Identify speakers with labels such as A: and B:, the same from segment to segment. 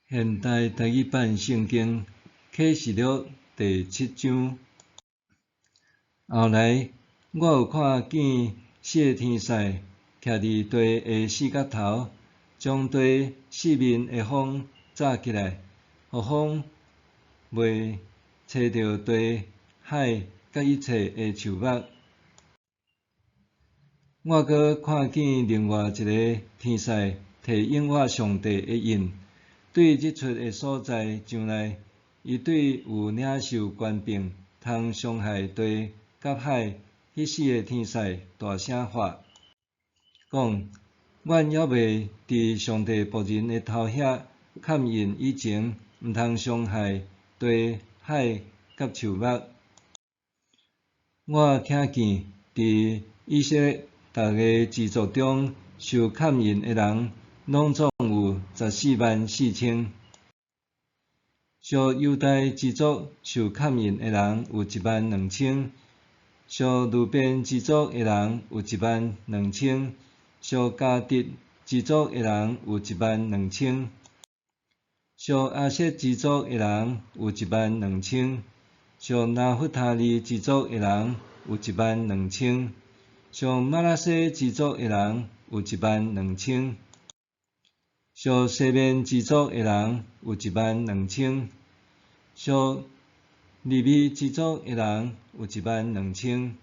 A: 现代台语版圣经启示录第7章。后来，我有看见4个天使徛伫地的4角头，将地四面的风炸起来，互风袂吹着地、海甲一切的树木。我阁看见另外一个天使摕永活上帝的印，对日出的所在上来，伊对有领受权柄、通伤害地甲海迄4个天使大声喝，讲：阮还未伫上帝仆人的头遐嵌印以前，毋通伤害地、海甲树木。我听见伫以色列逐个支族中受嵌印的人，拢总有144000。属犹大支族受嵌印的人有12000，属流便支族的人有12000，属迦得支族的人有12000，属阿设支族的人有12000，属拿弗他利支族的人有12000，属马拉西支族的人有12000，属西面支族的人有12000，属利未支族的人有12000，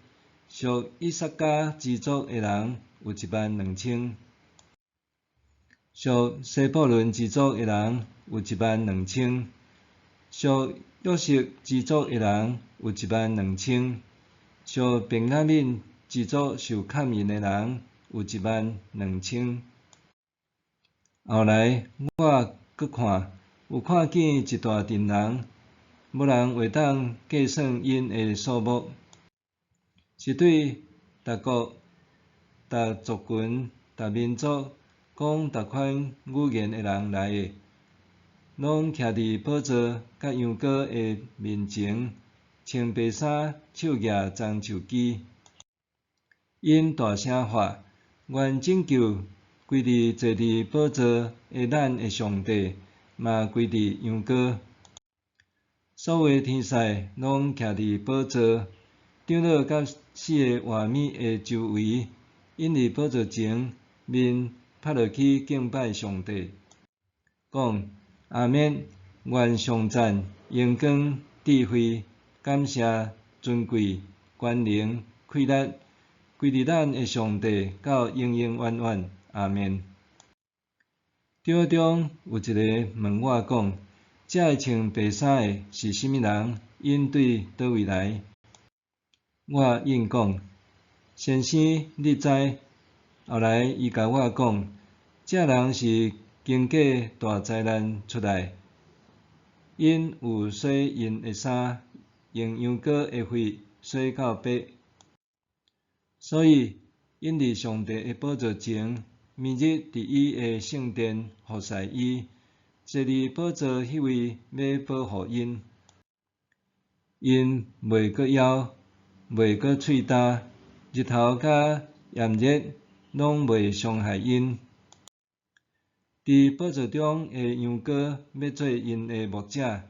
A: 属以撒迦支族的人有12000，属西布伦支族的人有12000，属约瑟支族的人有12000，属便雅悯支族受嵌印的人有12000。后来，我阁有看见一大群人，无人会当计算因的数目，是对逐国、逐族群、逐民族，讲逐款语言的人来的，拢徛伫宝座甲羊羔的面前，穿白衫，手举棕树枝。因大声喝：愿拯救归伫坐伫宝座的咱的上帝，嘛归伫羊羔。所有天使拢徛伫宝座、长老甲4个活物的周围，因伫宝座前面趴落去敬拜上帝，讲：阿免！愿颂赞、荣光、智慧、感谢、尊贵、权能、气力，归伫咱的上帝到永永远远。阿免。场中有一个问我讲：这个穿白衫的是甚物人？因对倒位来？我应讲：先生，你知？后来伊甲我讲：这人是经过大灾难出来，因有洗因的衫，用羊羔的血洗到白，所以因伫上帝的宝座前，明日伫伊的圣殿服侍伊，坐伫宝座迄位要保护因。因袂阁枵，袂阁喙焦，日头甲炎热拢袂伤害因。伫宝座中的羊羔要做因的牧者，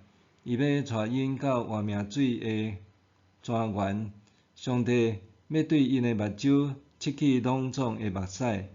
A: 伊要带因到活命水的泉源。上帝要对因的目睭拭去拢总的目屎。